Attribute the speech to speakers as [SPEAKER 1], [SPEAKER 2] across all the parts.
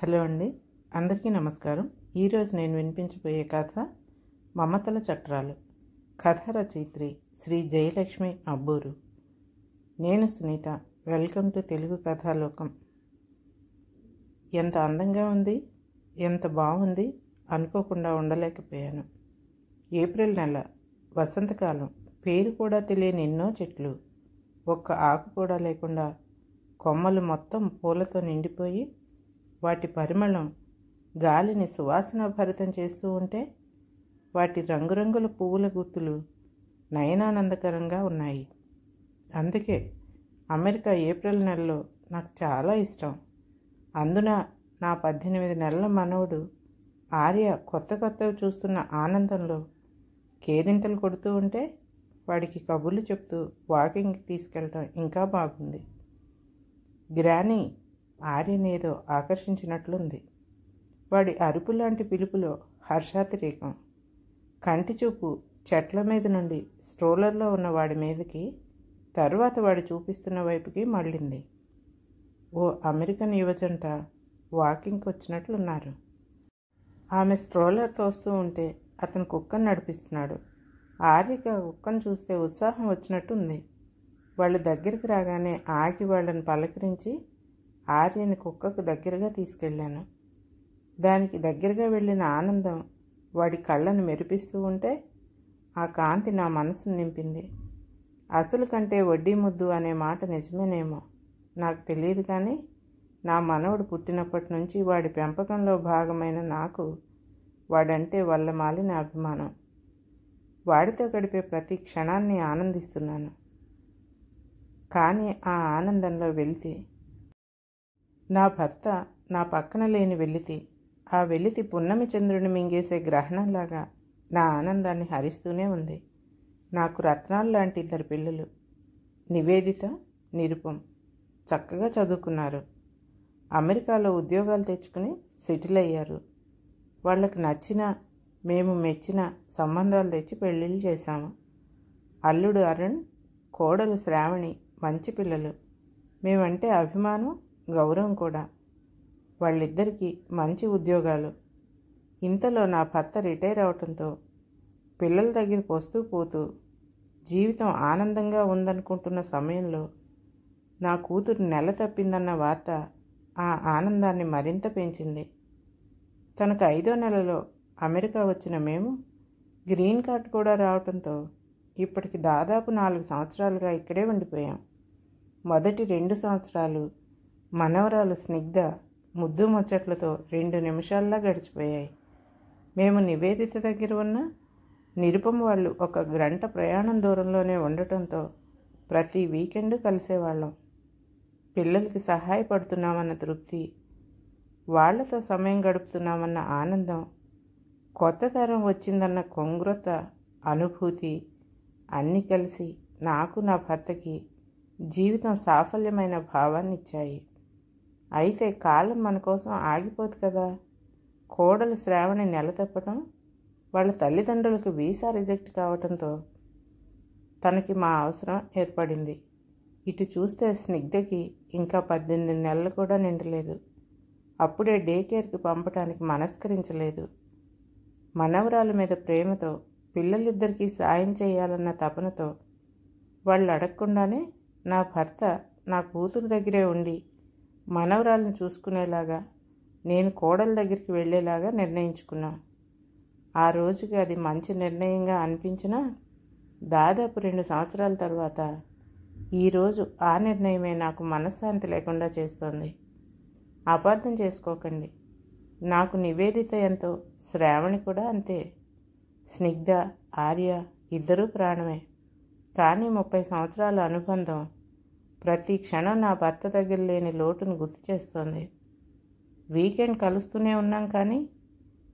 [SPEAKER 1] Hello అండి, అందరికీ నమస్కారం. ఈరోజు నేను వినిపించబోయే కథ మమతల చట్రాలు. కథ రచయిత్రి శ్రీ జయలక్ష్మి అబ్బూరు. నేను సునీత. Welcome to Telugu Kathalokam. ఎంత అందంగా ఉంది, ఎంత బాగుంది అనుకోకుండా ఉండలేకపోయాను. ఏప్రిల్ నెల, వసంతకాలం. పేరు కూడా తెలియని ఎన్నో చెట్లు, ఒక్క ఆకు కూడా లేకుండా కొమ్మలు మొత్తం పూలతో నిండిపోయి వాటి పరిమళం గాలిని సువాసనాభరితం చేస్తూ ఉంటే వాటి రంగురంగుల పువ్వుల గుర్తులు నయనానందకరంగా ఉన్నాయి. అందుకే అమెరికా ఏప్రిల్ నెలలో నాకు చాలా ఇష్టం. అందున నా 18 నెలల మనవడు ఆర్య కొత్త కొత్తవి చూస్తున్న ఆనందంలో కేరింతలు కొడుతూ ఉంటే వాడికి కబుర్లు చెప్తూ వాకింగ్కి తీసుకెళ్ళటం ఇంకా బాగుంది. గ్రానీ ఆర్యనేదో ఆకర్షించినట్లుంది. వాడి అరుపు లాంటి పిలుపులో హర్షాతిరేకం. కంటి చూపు చెట్ల మీద నుండి స్ట్రోలర్లో ఉన్న వాడి మీదకి, తరువాత వాడు చూపిస్తున్న వైపుకి మళ్ళింది. ఓ అమెరికన్ యువజంట వాకింగ్కి వచ్చినట్లున్నారు. ఆమె స్ట్రోలర్ తోస్తూ ఉంటే అతను కుక్కను నడిపిస్తున్నాడు. ఆర్యకి ఆ కుక్కను చూస్తే ఉత్సాహం వచ్చినట్టుంది. వాళ్ళు దగ్గరికి రాగానే ఆగి వాళ్ళని పలకరించి ఆర్యని కుక్కకు దగ్గరగా తీసుకెళ్ళాను. దానికి దగ్గరగా వెళ్ళిన ఆనందం వాడి కళ్ళను మెరిపిస్తూ ఉంటే ఆ కాంతి నా మనసును నింపింది. అసలు కంటే వడ్డీ ముద్దు అనే మాట నిజమేనేమో నాకు తెలియదు, కానీ నా మనవడు పుట్టినప్పటి నుంచి వాడి పెంపకంలో భాగమైన నాకు వాడంటే వల్లమాలిన అభిమానం. వాడితో గడిపే ప్రతి క్షణాన్ని ఆనందిస్తున్నాను. కానీ ఆ ఆనందంలో వెలితి, నా భర్త నా పక్కన లేని వెలితి, ఆ వెలితి పున్నమి చంద్రుని మింగేసే గ్రహణంలాగా నా ఆనందాన్ని హరిస్తూనే ఉంది. నాకు రత్నాలు లాంటి 2 పిల్లలు, నివేదిత, నిరుపం. చక్కగా చదువుకున్నారు. అమెరికాలో ఉద్యోగాలు తెచ్చుకుని సెటిల్ అయ్యారు. వాళ్ళకి నచ్చిన, మేము మెచ్చిన సంబంధాలు తెచ్చి పెళ్ళిళ్ళు చేశాము. అల్లుడు అరుణ్, కోడలు శ్రావణి మంచి పిల్లలు. మేమంటే అభిమానం, గౌరవం కూడా. వాళ్ళిద్దరికీ మంచి ఉద్యోగాలు. ఇంతలో నా భర్త రిటైర్ అవటంతో పిల్లల దగ్గరికి వస్తూ పోతూ జీవితం ఆనందంగా ఉందనుకుంటున్న సమయంలో నా కూతురు నెల తప్పిందన్న వార్త ఆ ఆనందాన్ని మరింత పెంచింది. తనకు 5వ నెలలో అమెరికా వచ్చిన మేము గ్రీన్ కార్డ్ కూడా రావటంతో ఇప్పటికి దాదాపు 4 సంవత్సరాలుగా ఇక్కడే ఉండిపోయాం. మొదటి 2 సంవత్సరాలు మనవరాలు స్నిగ్ధ ముద్దు ముచ్చట్లతో 2 నిమిషాల్లా గడిచిపోయాయి. మేము నివేదిత దగ్గర ఉన్న నిరుపమ వాళ్ళు 1 గంట ప్రయాణం దూరంలోనే ఉండటంతో ప్రతి వీకెండ్ కలిసేవాళ్ళం. పిల్లలకి సహాయపడుతున్నామన్న తృప్తి, వాళ్లతో సమయం గడుపుతున్నామన్న ఆనందం, కొత్త తరం వచ్చిందన్న కొంగ్రొత అనుభూతి అన్నీ కలిసి నాకు, నా భర్తకి జీవితం సాఫల్యమైన భావాన్ని ఇచ్చాయి. అయితే కాలం మన కోసం ఆగిపోదు కదా. కోడలు శ్రావణి నెల తప్పటం, వాళ్ళ తల్లిదండ్రులకు వీసా రిజెక్ట్ కావటంతో తనకి మా అవసరం ఏర్పడింది. ఇటు చూస్తే స్నిగ్ధకి ఇంకా 18 నెలలు కూడా నిండలేదు. అప్పుడే డే కేర్కి పంపడానికి మనస్కరించలేదు. మనవరాల మీద ప్రేమతో, పిల్లలిద్దరికీ సాయం చేయాలన్న తపనతో వాళ్ళు అడగకుండానే నా భర్త నా కూతురు దగ్గరే ఉండి మనవరాలను చూసుకునేలాగా, నేను కోడల దగ్గరికి వెళ్ళేలాగా నిర్ణయించుకున్నాం. ఆ రోజుకి అది మంచి నిర్ణయంగా అనిపించినా దాదాపు 2 సంవత్సరాల తర్వాత ఈరోజు ఆ నిర్ణయమే నాకు మనశ్శాంతి లేకుండా చేస్తోంది. అపార్థం చేసుకోకండి. నాకు నివేదిత ఎంతో, శ్రావణి కూడా అంతే. స్నిగ్ధ, ఆర్య ఇద్దరూ ప్రాణమే. కానీ 30 సంవత్సరాల అనుబంధం ప్రతి క్షణం నా భర్త దగ్గర లేని లోటును గుర్తు చేస్తోంది. వీకెండ్ కలుస్తూనే ఉన్నాం, కానీ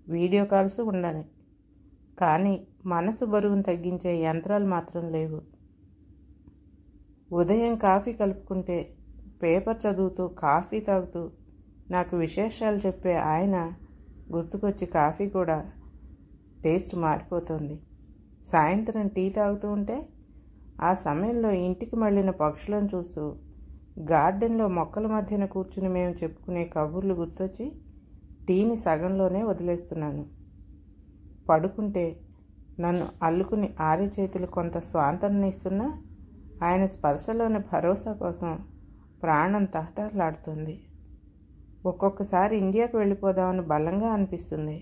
[SPEAKER 1] వీడియో కాల్స్ ఉండాలి. కానీ మనసు బరువును తగ్గించే యంత్రాలు మాత్రం లేవు. ఉదయం కాఫీ కలుపుకుంటే పేపర్ చదువుతూ, కాఫీ తాగుతూ నాకు విశేషాలు చెప్పే ఆయన గుర్తుకొచ్చి కాఫీ కూడా టేస్ట్ మారిపోతుంది. సాయంత్రం టీ తాగుతూ ఉంటే ఆ సమయంలో ఇంటికి మళ్ళిన పక్షులను చూస్తూ గార్డెన్లో మొక్కల మధ్యన కూర్చుని మేము చెప్పుకునే కబుర్లు గుర్తొచ్చి టీని సగంలోనే వదిలేస్తున్నాను. పడుకుంటే నన్ను అల్లుకుని ఆర్య చేతులు కొంత స్వాంతన ఇస్తున్నా ఆయన స్పర్శలోని భరోసా కోసం ప్రాణం తహతహలాడుతుంది. ఒక్కొక్కసారి ఇండియాకు వెళ్ళిపోదామని బలంగా అనిపిస్తుంది.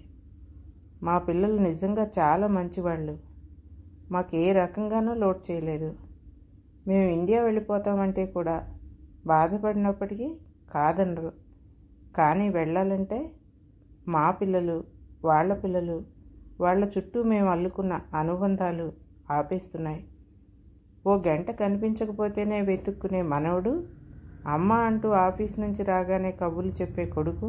[SPEAKER 1] మా పిల్లలు నిజంగా చాలా మంచివాళ్ళు. మాకు ఏ రకంగానూ లోటు చేయలేదు. మేము ఇండియా వెళ్ళిపోతామంటే కూడా బాధపడినప్పటికీ కాదనరు. కానీ వెళ్ళాలంటే మా పిల్లలు, వాళ్ళ పిల్లలు, వాళ్ళ చుట్టూ మేము అల్లుకున్న అనుబంధాలు ఆపేస్తున్నాయి. ఓ గంట కనిపించకపోతేనే వెతుక్కునే మనవడు, అమ్మ అంటూ ఆఫీస్ నుంచి రాగానే కబుర్లు చెప్పే కొడుకు,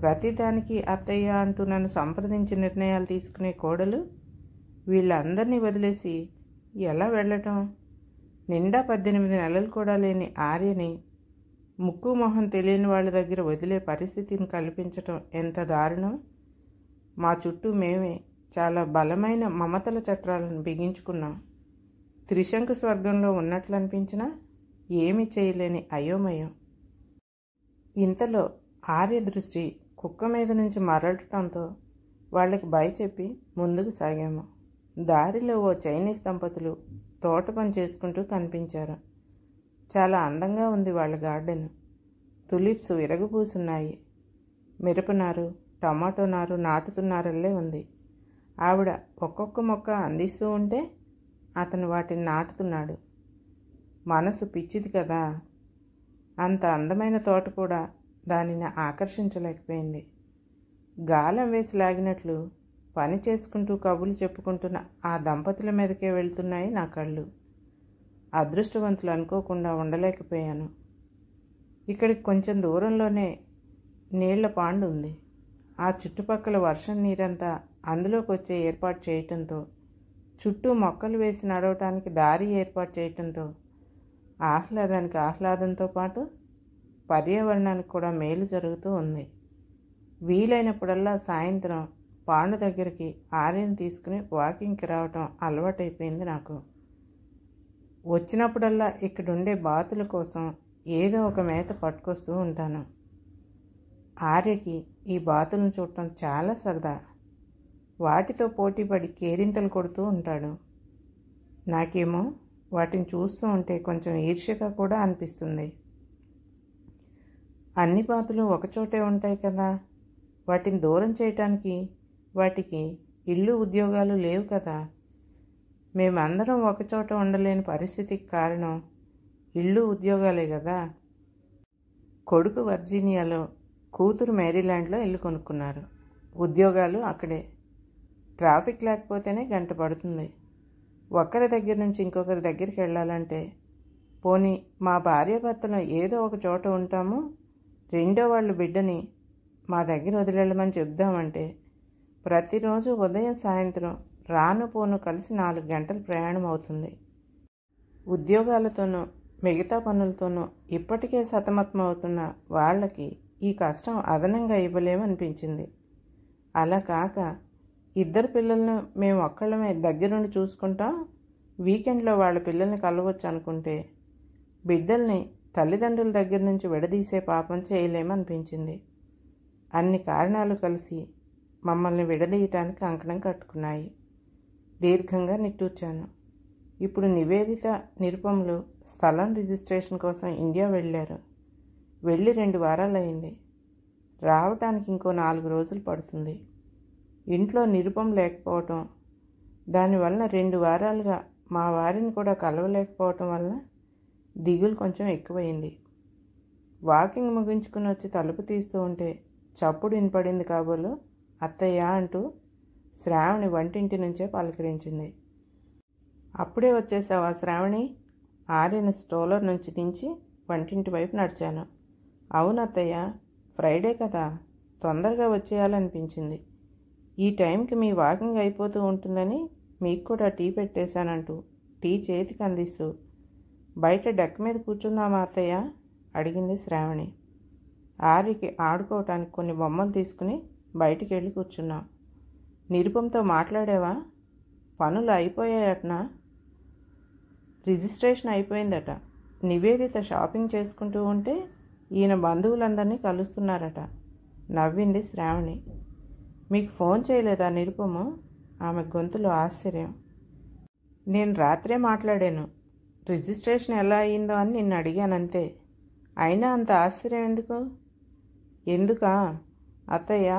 [SPEAKER 1] ప్రతిదానికి అత్తయ్య అంటూ నన్ను సంప్రదించి నిర్ణయాలు తీసుకునే కోడలు, వీళ్ళందరినీ వదిలేసి ఎలా వెళ్ళటం? నిండా 18 నెలలు కూడా లేని ఆర్యని ముక్కు మొహం తెలియని వాళ్ళ దగ్గర వదిలే పరిస్థితిని కల్పించటం ఎంత దారుణం. మా చుట్టూ మేమే చాలా బలమైన మమతల చట్రాలను బిగించుకున్నాం. త్రిశంకు స్వర్గంలో ఉన్నట్లు అనిపించినా ఏమీ చేయలేని అయోమయం. ఇంతలో ఆర్య దృష్టి కుక్క మీద నుంచి మరలటంతో వాళ్ళకి బై చెప్పి ముందుకు సాగాము. దారిలో ఓ చైనీస్ దంపతులు తోట పని చేసుకుంటూ కనిపించారు. చాలా అందంగా ఉంది వాళ్ళ గార్డెన్. తులిప్స్ విరగపూసున్నాయి. మిరపనారు, టమాటో నారు నాటుతున్నారల్లే ఉంది. ఆవిడ ఒక్కొక్క మొక్క అందిస్తూ ఉంటే అతను వాటిని నాటుతున్నాడు. మనసు పిచ్చిది కదా. అంత అందమైన తోట కూడా దానిని ఆకర్షించలేకపోయింది. గాలం వేసి లాగినట్లు పని చేసుకుంటూ కబుర్లు చెప్పుకుంటున్న ఆ దంపతుల మీదకే వెళ్తున్నాయి నా కళ్ళు. అదృష్టవంతులు అనుకోకుండా ఉండలేకపోయాను. ఇక్కడికి కొంచెం దూరంలోనే నీళ్ల పాండు ఉంది. ఆ చుట్టుపక్కల వర్షం నీరంతా అందులోకి వచ్చే ఏర్పాటు చేయటంతో, చుట్టూ మొక్కలు వేసి నడవటానికి దారి ఏర్పాటు చేయటంతో ఆహ్లాదానికి ఆహ్లాదంతో పాటు పర్యావరణానికి కూడా మేలు జరుగుతూ ఉంది. వీలైనప్పుడల్లా సాయంత్రం పాండు దగ్గరికి ఆర్యను తీసుకుని వాకింగ్కి రావటం అలవాటైపోయింది నాకు. వచ్చినప్పుడల్లా ఇక్కడుండే బాతుల కోసం ఏదో ఒక మేత పట్టుకొస్తూ ఉంటాను. ఆర్యకి ఈ బాతులను చూడటం చాలా సరదా. వాటితో పోటీపడి కేరింతలు కొడుతూ ఉంటాడు. నాకేమో వాటిని చూస్తూ ఉంటే కొంచెం ఈర్ష్యగా కూడా అనిపిస్తుంది. అన్ని బాతులు ఒకచోటే ఉంటాయి కదా, వాటిని దూరం చేయటానికి వాటికి ఇల్లు ఉద్యోగాలు లేవు కదా. మేమందరం ఒకచోట ఉండలేని పరిస్థితికి కారణం ఇల్లు ఉద్యోగాలే కదా. కొడుకు వర్జీనియాలో, కూతురు మేరీల్యాండ్లో ఇల్లు కొనుక్కున్నారు. ఉద్యోగాలు అక్కడే. ట్రాఫిక్ లేకపోతేనే గంట పడుతుంది. ఒకరి దగ్గర నుంచి ఇంకొకరి దగ్గరికి వెళ్ళాలంటే, పోనీ మా భార్యాభర్తలు ఏదో ఒక చోట ఉంటాము, రెండో వాళ్ళ బిడ్డని మా దగ్గర వదిలేళ్ళమని చెప్దామంటే ప్రతిరోజు ఉదయం సాయంత్రం రాను పోను కలిసి 4 గంటల ప్రయాణం అవుతుంది. ఉద్యోగాలతోనూ మిగతా పనులతోనూ ఇప్పటికే సతమతం అవుతున్న వాళ్ళకి ఈ కష్టం అదనంగా ఇవ్వలేమనిపించింది. అలా కాక ఇద్దరు పిల్లలను మేము ఒక్కళ్ళమే దగ్గరుండి చూసుకుంటాం, వీకెండ్లో వాళ్ళ పిల్లల్ని కలవచ్చు అనుకుంటే బిడ్డల్ని తల్లిదండ్రుల దగ్గర నుంచి విడదీసే పాపం చేయలేమనిపించింది. అన్ని కారణాలు కలిసి మమ్మల్ని విడదీయటానికి కంకణం కట్టుకున్నాయి. దీర్ఘంగా నిట్టూర్చాను. ఇప్పుడు నివేదిత, నిరుపములు స్థలం రిజిస్ట్రేషన్ కోసం ఇండియా వెళ్ళారు. వెళ్ళి 2 వారాలయ్యింది. రావటానికి ఇంకో 4 రోజులు పడుతుంది. ఇంట్లో నిరుపం లేకపోవటం, దానివల్ల 2 వారాలుగా మా వారిని కూడా కలవలేకపోవటం వలన దిగులు కొంచెం ఎక్కువైంది. వాకింగ్ ముగించుకుని వచ్చి తలుపు తీస్తూ ఉంటే చప్పుడు వినపడింది కాబోలు. అత్తయ్య అంటూ శ్రావణి వంటింటి నుంచే పలకరించింది. అప్పుడే వచ్చేసావా శ్రావణి? ఆర్యను స్టోలర్ నుంచి దించి వంటింటి వైపు నడిచాను. అవునత్తయ్య, ఫ్రైడే కదా, తొందరగా వచ్చేయాలనిపించింది. ఈ టైంకి మీ వాకింగ్ అయిపోతూ ఉంటుందని మీకు కూడా టీ పెట్టేశానంటూ టీ చేతికి అందిస్తూ, బయట డెక్ మీద కూర్చుందామా అత్తయ్య అడిగింది శ్రావణి. ఆర్యకి ఆడుకోవటానికి కొన్ని బొమ్మలు తీసుకుని బయటికి వెళ్ళి కూర్చున్నాం. నిరుపంతో మాట్లాడావా? పనులు అయిపోయాయటనా? రిజిస్ట్రేషన్ అయిపోయిందట. నివేదిత షాపింగ్ చేసుకుంటూ ఉంటే ఈయన బంధువులందరినీ కలుస్తున్నారట. నవ్వింది శ్రావణి. మీకు ఫోన్ చేయలేదా నిరుపము? ఆమె గొంతులో ఆశ్చర్యం. నేను రాత్రే మాట్లాడాను. రిజిస్ట్రేషన్ ఎలా అయ్యిందో అని నిన్ను అడిగానంతే. అయినా అంత ఆశ్చర్యం ఎందుకు? ఎందుకా? అత్తయ్య,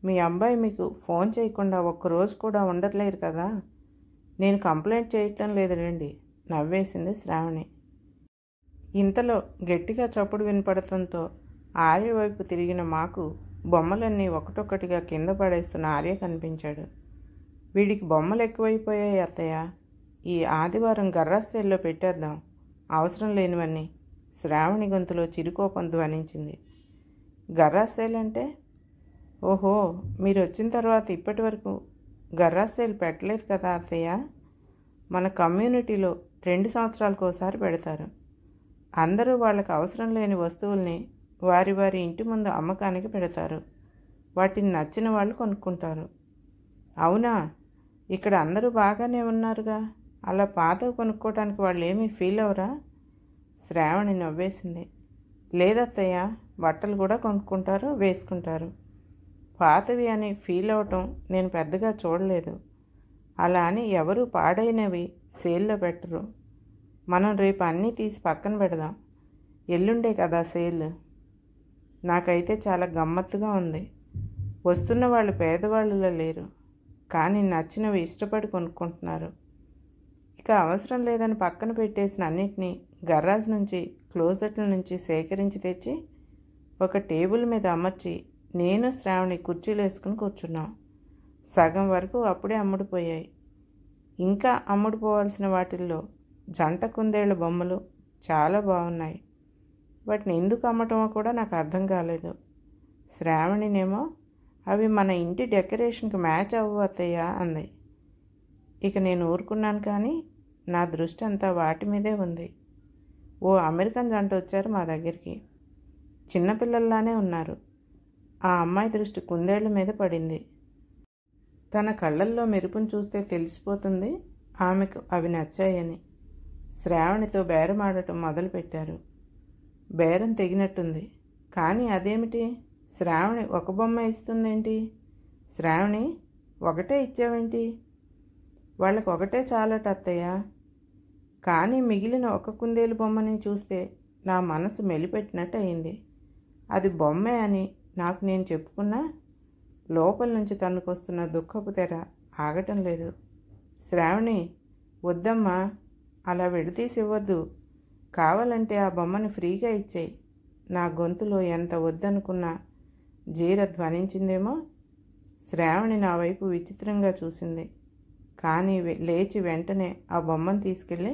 [SPEAKER 1] మీ అబ్బాయి మీకు ఫోన్ చేయకుండా ఒక్కరోజు కూడా ఉండట్లేరు కదా. నేను కంప్లైంట్ చేయటం లేదు రండి, నవ్వేసింది శ్రావణి. ఇంతలో గట్టిగా చప్పుడు వినపడటంతో ఆర్య వైపు తిరిగిన మాకు బొమ్మలన్నీ ఒకటొక్కటిగా కింద పడేస్తున్న ఆర్య కనిపించాడు. వీడికి బొమ్మలు ఎక్కువైపోయాయి అత్తయ్య. ఈ ఆదివారం గర్రాస్ సేల్లో పెట్టేద్దాం, అవసరం లేనివన్నీ. శ్రావణి గొంతులో చిరుకోపం ధ్వనించింది. గర్రాస్ సేల్ అంటే? ఓహో, మీరు వచ్చిన తర్వాత ఇప్పటి వరకు గర్రాస్ సేల్ పెట్టలేదు కదా అత్తయ్య. మన కమ్యూనిటీలో 2 సంవత్సరాలకు ఒకసారి పెడతారు. అందరూ వాళ్ళకి అవసరం లేని వస్తువుల్ని వారి వారి ఇంటి ముందు అమ్మకానికి పెడతారు. వాటిని నచ్చిన వాళ్ళు కొనుక్కుంటారు. అవునా? ఇక్కడ అందరూ బాగానే ఉన్నారుగా. అలా పాతవి కొనుక్కోవడానికి వాళ్ళు ఏమీ ఫీల్ అవరా? శ్రావణి నవ్వేసింది. లేదత్తయ్య, బట్టలు కూడా కొనుక్కుంటారు, వేసుకుంటారు. పాతవి అని ఫీల్ అవటం నేను పెద్దగా చూడలేదు. అలా అని ఎవరు పాడైనవి సేల్లో పెట్టరు. మనం రేపు అన్నీ తీసి పక్కన పెడదాం. ఎల్లుండే కదా సేల్. నాకైతే చాలా గమ్మత్తుగా ఉంది. వస్తున్న వాళ్ళు పేదవాళ్ళలో లేరు, కానీ నచ్చినవి ఇష్టపడి కొనుక్కుంటున్నారు. ఇక అవసరం లేదని పక్కన పెట్టేసిన అన్నిటినీ గర్రాజ్ నుంచి, క్లోజెట్ల నుంచి సేకరించి తెచ్చి ఒక టేబుల్ మీద అమర్చి నేను శ్రావణి కుర్చీలు వేసుకుని కూర్చున్నాం. సగం వరకు అప్పుడే అమ్ముడుపోయాయి. ఇంకా అమ్ముడుపోవాల్సిన వాటిల్లో జంట కుందేళ్ల బొమ్మలు చాలా బాగున్నాయి. వాటిని ఎందుకు అమ్మటమో కూడా నాకు అర్థం కాలేదు. శ్రావణినేమో అవి మన ఇంటి డెకరేషన్కి మ్యాచ్ అవ్వు అత్తయ్య అంది. ఇక నేను ఊరుకున్నాను, కానీ నా దృష్టి అంతా వాటి మీదే ఉంది. ఓ అమెరికన్ జంట వచ్చారు మా దగ్గరికి. చిన్నపిల్లల్లానే ఉన్నారు. ఆ అమ్మాయి దృష్టి కుందేళ్ల మీద పడింది. తన కళ్ళల్లో మెరుపును చూస్తే తెలిసిపోతుంది ఆమెకు అవి నచ్చాయని. శ్రావణితో బేరమాడటం మొదలుపెట్టారు. బేరం తెగినట్టుంది. కానీ అదేమిటి, శ్రావణి ఒక బొమ్మ ఇస్తుందేంటి? శ్రావణి, ఒకటే ఇచ్చావేంటి? వాళ్ళకు ఒకటే చాలట అత్తయ్య. కానీ మిగిలిన ఒక కుందేలు బొమ్మని చూస్తే నా మనసు మెలిపెట్టినట్టు అయింది. అది బొమ్మే అని నాకు నేను చెప్పుకున్నా లోపల నుంచి తన్నుకొస్తున్న దుఃఖపు తెర ఆగటం లేదు. శ్రావణి, వద్దమ్మా, అలా విడతీసి ఇవ్వద్దు. కావాలంటే ఆ బొమ్మను ఫ్రీగా ఇచ్చేయి. నా గొంతులో ఎంత వద్దనుకున్నా జీర ధ్వనించిందేమో. శ్రావణి నా వైపు విచిత్రంగా చూసింది. కానీ లేచి వెంటనే ఆ బొమ్మను తీసుకెళ్ళి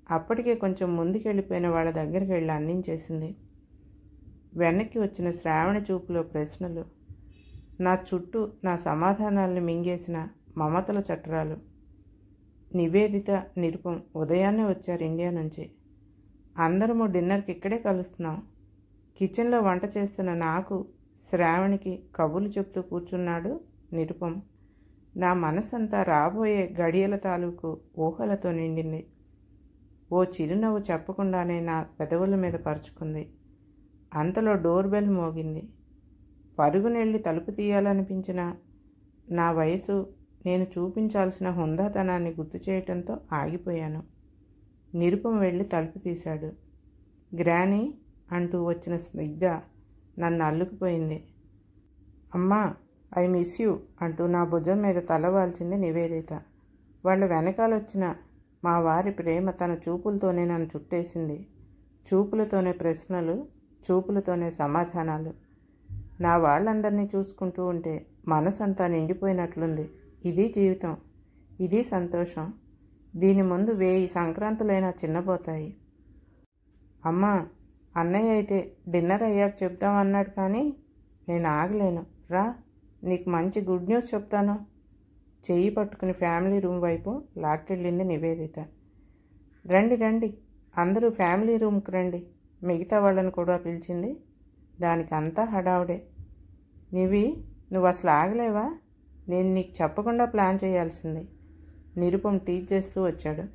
[SPEAKER 1] అప్పటికే కొంచెం ముందుకెళ్ళిపోయిన వాళ్ళ దగ్గరికి వెళ్ళి అందించేసింది. వెనక్కి వచ్చిన శ్రావణి చూపులో ప్రశ్నలు, నా చుట్టూ నా సమాధానాలను మింగేసిన మమతల చట్రాలు. నివేదిత, నిరుపం ఉదయాన్నే వచ్చారు ఇండియా నుంచి. అందరము డిన్నర్కి ఇక్కడే కలుస్తున్నాం. కిచెన్లో వంట చేస్తున్న నాకు, శ్రావణికి కబుర్లు చెప్తూ కూర్చున్నాడు నిరుపం. నా మనసంతా రాబోయే గడియల తాలూకు ఊహలతో నిండింది. ఓ చిరునవ్వు చెప్పకుండానే నా పెదవుల మీద పరుచుకుంది. అంతలో డోర్ బెల్ మోగింది. పరుగునెళ్ళి తలుపు తీయాలనిపించిన నా వయసు నేను చూపించాల్సిన హుందాతనాన్ని గుర్తు చేయటంతో ఆగిపోయాను. నిరుపం వెళ్ళి తలుపు తీశాడు. గ్రానీ అంటూ వచ్చిన స్నిగ్ధ నన్ను అల్లుకుపోయింది. అమ్మా, ఐ మిస్ యూ అంటూ నా భుజం మీద తలవాల్చింది నివేదిత. వాళ్ళ వెనకాలొచ్చిన మా వారి ప్రేమ తన చూపులతోనే నన్ను చుట్టేసింది. చూపులతోనే ప్రశ్నలు, చూపులతోనే సమాధానాలు. నా వాళ్ళందరినీ చూసుకుంటూ ఉంటే మనసంతా నిండిపోయినట్లుంది. ఇది జీవితం, ఇది సంతోషం. దీని ముందు 1000 సంక్రాంతులైనా చిన్నపోతాయి. అమ్మా, అన్నయ్య అయితే డిన్నర్ అయ్యాక చెప్దామన్నాడు, కానీ నేను ఆగలేను. రా, నీకు మంచి గుడ్ న్యూస్ చెప్తాను. చెయ్యి పట్టుకుని ఫ్యామిలీ రూమ్ వైపు లాక్కెళ్ళింది నివేదిత. రండి రండి, అందరూ ఫ్యామిలీ రూమ్కి రండి, మిగతా వాళ్ళని కూడా పిలిచింది. దానికి అంతా హడావుడే. నువ్వు అసలు ఆగలేవా? నేను నీకు చెప్పకుండా ప్లాన్ చేయాల్సింది. నిరుపం టీచ్ చేస్తూ వచ్చాడు.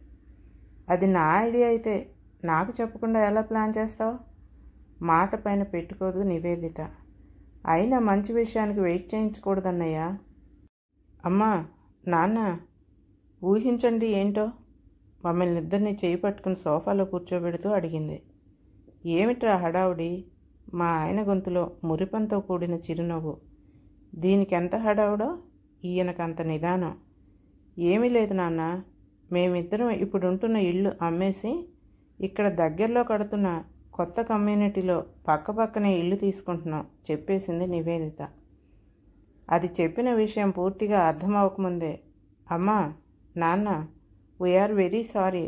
[SPEAKER 1] అది నా ఐడియా అయితే నాకు చెప్పకుండా ఎలా ప్లాన్ చేస్తావు? మాట పైన పెట్టుకోదు నివేదిత. అయినా మంచి విషయానికి వెయిట్ చేయించకూడదన్నయ్య. అమ్మా, నాన్న, ఊహించండి ఏంటో. మమ్మల్ని ఇద్దరిని చేయి పట్టుకుని సోఫాలో కూర్చోబెడుతూ అడిగింది. ఏమిట్రా హడావుడి? మా ఆయన గొంతులో మురిపంతో కూడిన చిరునవ్వు. దీనికి ఎంత హడావుడో ఈయనకంత నిదానం. ఏమీ లేదు నాన్న, మేమిద్దరం ఇప్పుడుంటున్న ఇల్లు అమ్మేసి ఇక్కడ దగ్గరలో కడుతున్న కొత్త కమ్యూనిటీలో పక్కపక్కనే ఇల్లు తీసుకుంటున్నాం చెప్పేసింది నివేదిత. అది చెప్పిన విషయం పూర్తిగా అర్థమవకముందే, అమ్మా, నాన్న, వీఆర్ వెరీ సారీ.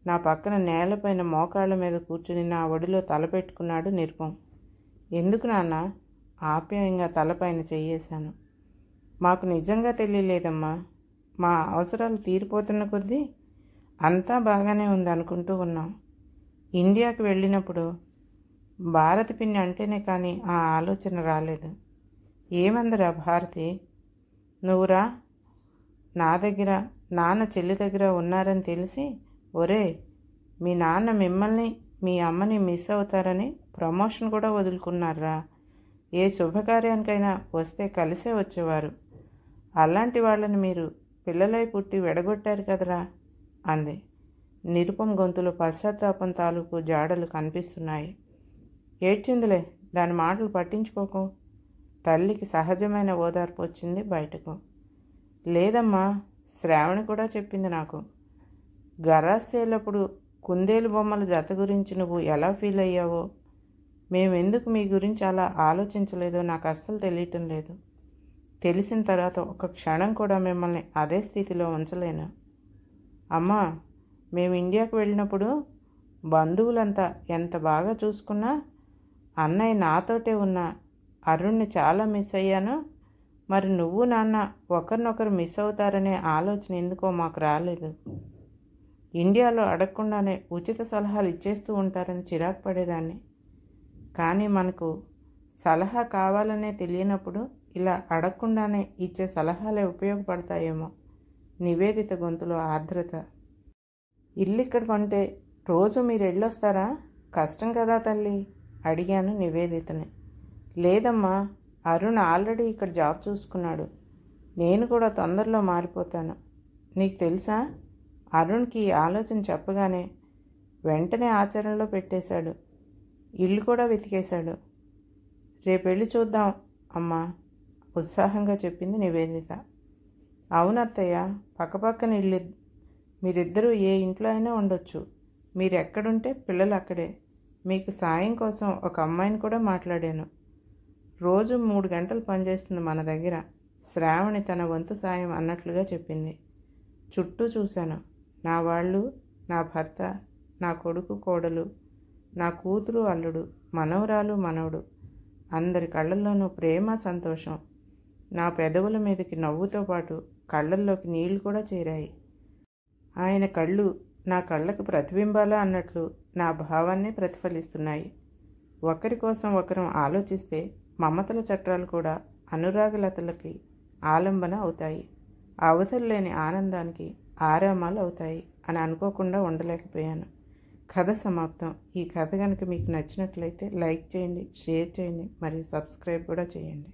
[SPEAKER 1] నా పక్కన నేలపైన మోకాళ్ళ మీద కూర్చుని నా ఒడిలో తలపెట్టుకున్నాడు నిరుపం. ఎందుకు నాన్న? ఆప్యాయంగా తలపైన చెయ్యేశాను. మాకు నిజంగా తెలియలేదమ్మా. మా అవసరాలు తీరిపోతున్న కొద్దీ అంతా బాగానే ఉంది అనుకుంటూ ఉన్నాం. ఇండియాకి వెళ్ళినప్పుడు భారతి పిన్ని అంటేనే కానీ ఆ ఆలోచన రాలేదు. ఏమందిరా భారతి? నువ్వురా నా దగ్గర, నాన్న చెల్లి దగ్గర ఉన్నారని తెలిసి, ఒరే, మీ నాన్న మిమ్మల్ని మీ అమ్మని మిస్ అవుతారని ప్రమోషన్ కూడా వదులుకున్నారా? ఏ శుభకార్యానికైనా వస్తే కలిసే వచ్చేవారు. అలాంటి వాళ్ళని మీరు పిల్లలై పుట్టి వెడగొట్టారు కదరా అంది. నిరుపం గొంతులో పశ్చాత్తాపం తాలూకు జాడలు కనిపిస్తున్నాయి. ఏడ్చిందిలే, దాని మాటలు పట్టించుకోకు. తల్లికి సహజమైన ఓదార్పు వచ్చింది బయటకు. లేదమ్మా, శ్రావణి కూడా చెప్పింది నాకు. గరాసేలప్పుడు కుందేలు బొమ్మల జత గురించి నువ్వు ఎలా ఫీల్ అయ్యావో, మేమెందుకు మీ గురించి అలా ఆలోచించలేదో నాకు అస్సలు తెలియటం లేదు. తెలిసిన తర్వాత ఒక క్షణం కూడా మిమ్మల్ని అదే స్థితిలో ఉంచలేను. అమ్మా, మేము ఇండియాకు వెళ్ళినప్పుడు బంధువులంతా ఎంత బాగా చూసుకున్నా అన్నయ్య నాతోటే ఉన్న అరుణ్ని చాలా మిస్ అయ్యాను. మరి నువ్వు నాన్న ఒకరినొకరు మిస్ అవుతారనే ఆలోచన ఎందుకో మాకు రాలేదు. ఇండియాలో అడగకుండానే ఉచిత సలహాలు ఇచ్చేస్తూ ఉంటారని చిరాకు పడేదాన్ని. కానీ మనకు సలహా కావాలనే తెలియనప్పుడు ఇలా అడగకుండానే ఇచ్చే సలహాలే ఉపయోగపడతాయేమో. నివేదిత గొంతులో ఆర్ద్రత. ఇల్లు ఇక్కడ కొంటే రోజు మీరు వెళ్ళొస్తారా? కష్టం కదా తల్లి అడిగాను నివేదితని. లేదమ్మా, అరుణ్ ఆల్రెడీ ఇక్కడ జాబ్ చూసుకున్నాడు. నేను కూడా తొందరలో మారిపోతాను. నీకు తెలుసా, అరుణ్కి ఈ ఆలోచన చెప్పగానే వెంటనే ఆచరణలో పెట్టేశాడు. ఇల్లు కూడా వెతికేశాడు. రేపెళ్ళి చూద్దాం అమ్మా, ఉత్సాహంగా చెప్పింది నివేదిత. అవునత్తయ్య, పక్కపక్కన ఇల్లు. మీరిద్దరూ ఏ ఇంట్లో అయినా ఉండొచ్చు. మీరు ఎక్కడుంటే పిల్లలు అక్కడే. మీకు సాయం కోసం ఒక అమ్మాయిని కూడా మాట్లాడాను. రోజు 3 గంటలు పనిచేస్తుంది మన దగ్గర. శ్రావణి తన వంతు సాయం అన్నట్లుగా చెప్పింది. చుట్టూ చూశాను. నా వాళ్ళు, నా భర్త, నా కొడుకు కోడలు, నా కూతురు అల్లుడు, మనవరాలు మనవడు, అందరి కళ్ళల్లోనూ ప్రేమ సంతోషం. నా పెదవుల మీదకి నవ్వుతో పాటు కళ్ళల్లోకి నీళ్లు కూడా చేరాయి. ఆయన కళ్ళు నా కళ్ళకు ప్రతిబింబాలా అన్నట్లు నా భావాన్ని ప్రతిఫలిస్తున్నాయి. ఒకరి కోసం ఒకరం ఆలోచిస్తే మమతల చట్టాలు కూడా అనురాగలతలకి ఆలంబన అవుతాయి. అవధుల్లేని ఆనందానికి ఆరామాలు అవుతాయి అని అనుకోకుండా ఉండలేకపోయాను. కథ సమాప్తం. ఈ కథ కనుక మీకు నచ్చినట్లయితే లైక్ చేయండి, షేర్ చేయండి, మరియు సబ్స్క్రైబ్ కూడా చేయండి.